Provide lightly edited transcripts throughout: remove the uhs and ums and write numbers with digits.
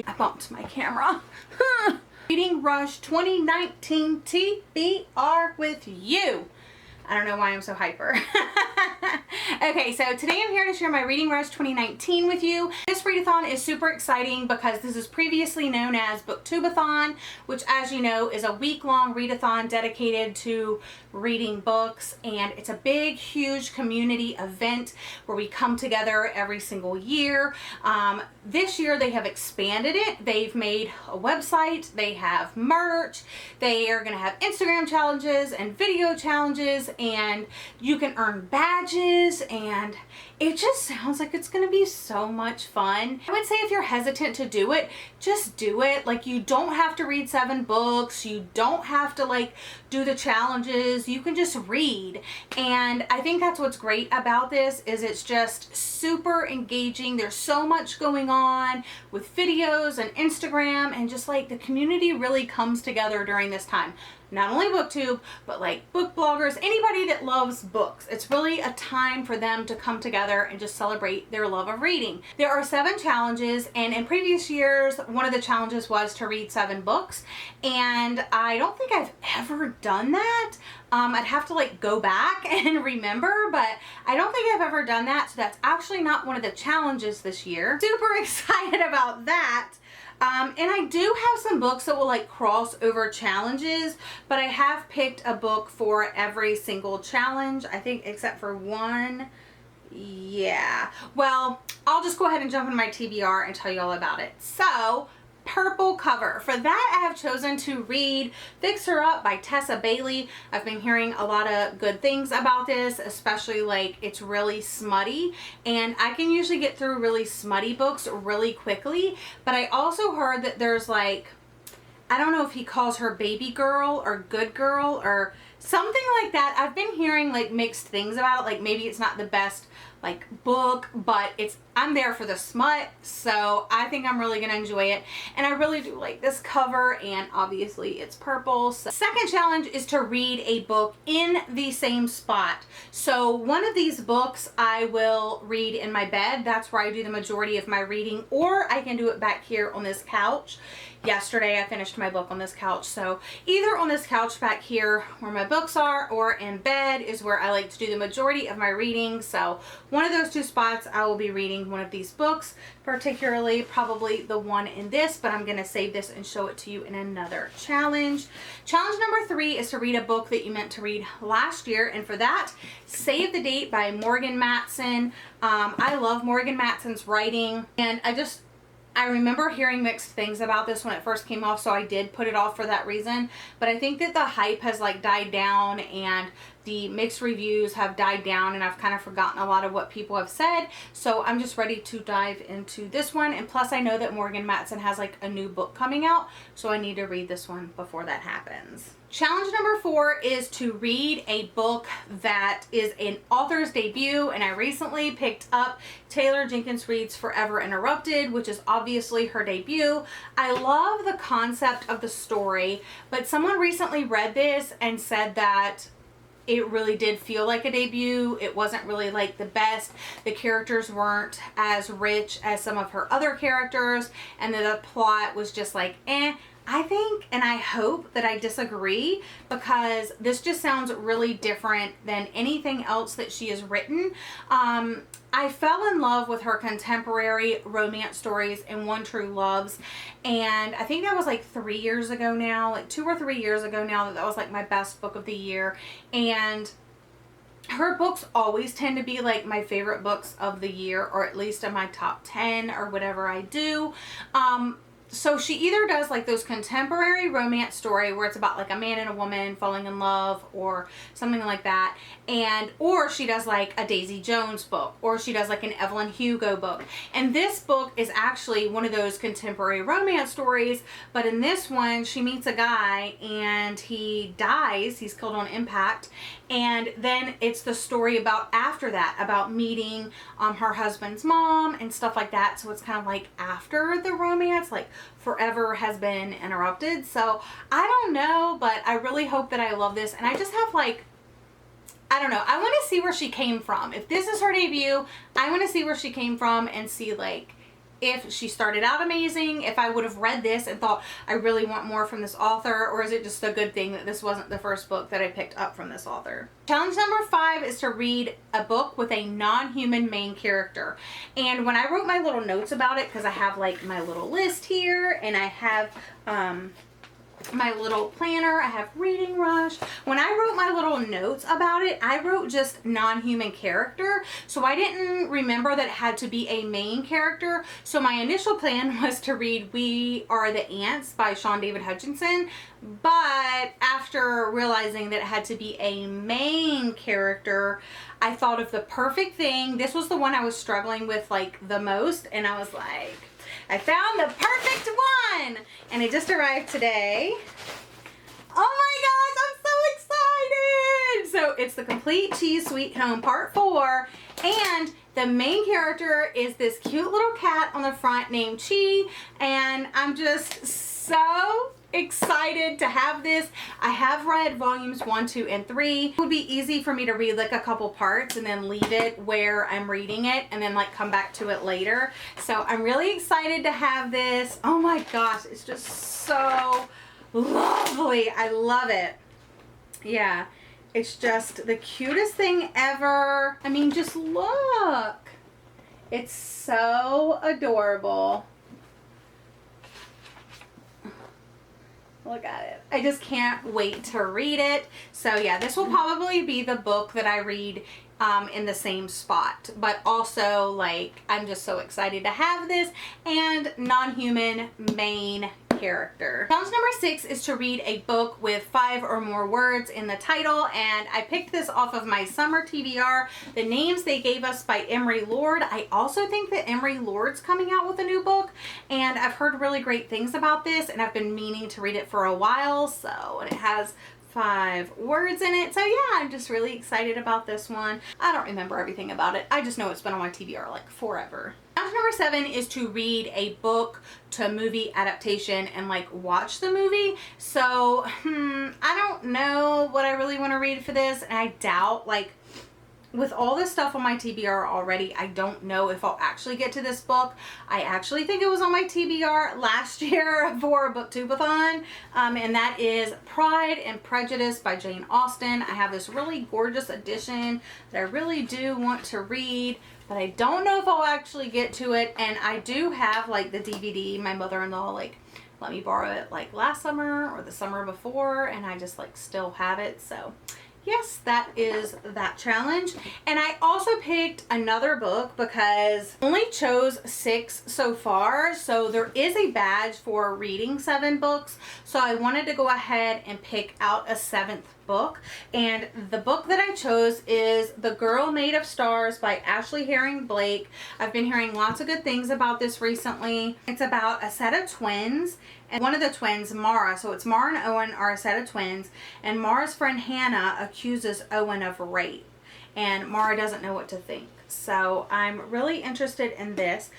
I bumped my camera. Reading Rush 2019 TBR with you. I don't know why I'm so hyper. Okay, so today I'm here to share my Reading Rush 2019 with you. This readathon is super exciting because this is previously known as Booktubeathon, which, as you know, is a week-long readathon dedicated to reading books, and it's a big, huge community event where we come together every single year. This year they have expanded it. They've made a website, they have merch, they are going to have Instagram challenges and video challenges, and you can earn badges, and it just sounds like it's going to be so much fun. I would say if you're hesitant to do it, just do it. Like, you don't have to read 7 books. You don't have to like do the challenges. You can just read. And I think that's what's great about this is it's just super engaging. There's so much going on with videos and Instagram, and just like the community really comes together during this time. Not only BookTube, but like book bloggers, anybody that loves books. It's really a time for them to come together and just celebrate their love of reading. There are 7 challenges, and in previous years, one of the challenges was to read 7 books, and I don't think I've ever done that. I'd have to like go back and remember, but I don't think I've ever done that, so that's actually not one of the challenges this year. Super excited about that. And I do have some books that will like cross over challenges, but I have picked a book for every single challenge, I think, except for one. Yeah. Well, I'll just go ahead and jump into my TBR and tell you all about it. So, purple cover. For that, I have chosen to read Fix Her Up by Tessa Bailey. I've been hearing a lot of good things about this, especially like it's really smutty, and I can usually get through really smutty books really quickly, but I also heard that there's like, I don't know if he calls her baby girl or good girl or something like that. I've been hearing like mixed things about it. Like, maybe it's not the best like book, but I'm there for the smut, so I think I'm really gonna enjoy it. And I really do like this cover, and obviously it's purple. So second challenge is to read a book in the same spot. So one of these books I will read in my bed. That's where I do the majority of my reading, or I can do it back here on this couch. Yesterday I finished my book on this couch, so either on this couch back here where my books are, or in bed is where I like to do the majority of my reading. So one of those 2 spots I will be reading one of these books, particularly probably the one in this, but I'm going to save this and show it to you in another challenge. Challenge number 3 is to read a book that you meant to read last year, and for that, Save the Date by Morgan Matson. I love Morgan Matson's writing, and I remember hearing mixed things about this when it first came off, so I did put it off for that reason. But I think that the hype has like died down, and the mixed reviews have died down, and I've kind of forgotten a lot of what people have said. So I'm just ready to dive into this one. And plus I know that Morgan Matson has like a new book coming out, so I need to read this one before that happens. Challenge number 4 is to read a book that is an author's debut, and I recently picked up Taylor Jenkins Reid's Forever Interrupted, which is obviously her debut. I love the concept of the story, but someone recently read this and said that it really did feel like a debut. It wasn't really like the best. The characters weren't as rich as some of her other characters, and the plot was just like, eh. I think, and I hope that I disagree, because this just sounds really different than anything else that she has written. I fell in love with her contemporary romance stories in One True Loves, and I think that was like 3 years ago now, like 2 or 3 years ago now, that was like my best book of the year. And her books always tend to be like my favorite books of the year, or at least in my top 10 or whatever I do. So she either does like those contemporary romance story where it's about like a man and a woman falling in love or something like that, or she does like a Daisy Jones book, or she does like an Evelyn Hugo book. And this book is actually one of those contemporary romance stories, but in this one she meets a guy and he dies, he's killed on impact, and then it's the story about after that, about meeting her husband's mom and stuff like that. So it's kind of like after the romance, like forever has been interrupted. So I don't know, but I really hope that I love this. And I just have like, I don't know, I want to see where she came from. If this is her debut, I want to see where she came from and see like if she started out amazing, if I would have read this and thought I really want more from this author, or is it just a good thing that this wasn't the first book that I picked up from this author. Challenge number 5 is to read a book with a non-human main character. And when I wrote my little notes about it, because I have like my little list here, and I have my little planner, I have Reading Rush. When I wrote my little notes about it, I wrote just non-human character, so I didn't remember that it had to be a main character. So my initial plan was to read We Are the Ants by Sean David Hutchinson, but after realizing that it had to be a main character, I thought of the perfect thing. This was the one I was struggling with like the most, and I was like, I found the perfect one, and it just arrived today. Oh my gosh, I'm so excited! So it's The Complete Cheese Sweet Home Part 4, and the main character is this cute little cat on the front named Chi, and I'm just so excited to have this. I have read volumes 1, 2, and 3. It would be easy for me to read like a couple parts and then leave it where I'm reading it and then like come back to it later. So I'm really excited to have this. Oh my gosh, it's just so lovely. I love it. Yeah, it's just the cutest thing ever. I mean, just look. It's so adorable. Look at it. I just can't wait to read it. So yeah, this will probably be the book that I read in the same spot. But also, like, I'm just so excited to have this, and non-human main character. Challenge number 6 is to read a book with 5 or more words in the title, and I picked this off of my summer TBR, The Names They Gave Us by Emery Lord. I also think that Emery Lord's coming out with a new book, and I've heard really great things about this, and I've been meaning to read it for a while. So, and it has 5 words in it. So yeah, I'm just really excited about this one. I don't remember everything about it. I just know it's been on my TBR like forever. Challenge number 7 is to read a book to movie adaptation and like watch the movie. So, I don't know what I really want to read for this, and I doubt, like, with all this stuff on my TBR already, I don't know if I'll actually get to this book. I actually think it was on my TBR last year for a booktubeathon, and that is Pride and Prejudice by Jane Austen. I have this really gorgeous edition that I really do want to read, but I don't know if I'll actually get to it. And I do have like the DVD. My mother-in-law like let me borrow it like last summer or the summer before, and I just like still have it. So yes, that is that challenge. And I also picked another book because I only chose 6 so far. So there is a badge for reading 7 books. So I wanted to go ahead and pick out a 7th book. And the book that I chose is The Girl Made of Stars by Ashley Herring Blake. I've been hearing lots of good things about this recently. It's about a set of twins. And one of the twins, Mara, so it's Mara and Owen are a set of twins, and Mara's friend Hannah accuses Owen of rape, and Mara doesn't know what to think. So I'm really interested in this.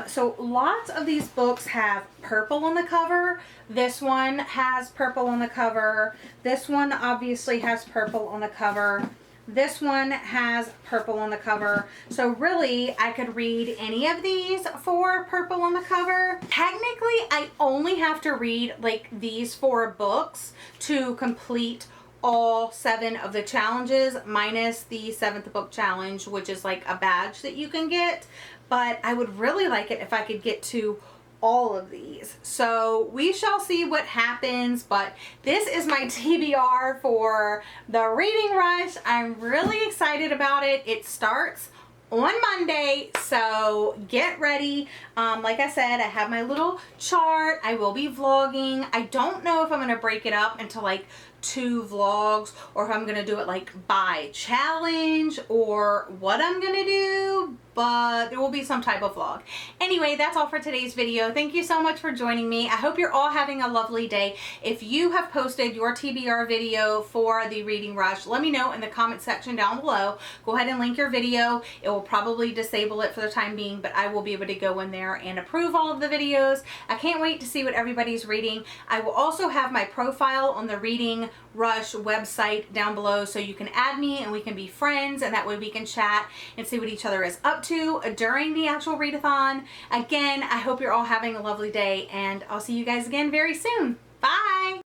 So lots of these books have purple on the cover. This one has purple on the cover. This one obviously has purple on the cover. This one has purple on the cover. So really, I could read any of these for purple on the cover. Technically, I only have to read like these 4 books to complete all 7 of the challenges, minus the 7th book challenge, which is like a badge that you can get. But I would really like it if I could get to all of these. So we shall see what happens, but this is my TBR for the Reading Rush. I'm really excited about it. It starts on Monday, so get ready. Like I said, I have my little chart. I will be vlogging. I don't know if I'm going to break it up into like 2 vlogs, or if I'm going to do it like by challenge, or what I'm going to do, but there will be some type of vlog. Anyway, that's all for today's video. Thank you so much for joining me. I hope you're all having a lovely day. If you have posted your TBR video for the Reading Rush, let me know in the comment section down below. Go ahead and link your video. It will probably disable it for the time being, but I will be able to go in there and approve all of the videos. I can't wait to see what everybody's reading. I will also have my profile on the Reading Rush website down below so you can add me and we can be friends, and that way we can chat and see what each other is up to during the actual readathon. Again, I hope you're all having a lovely day, and I'll see you guys again very soon. Bye!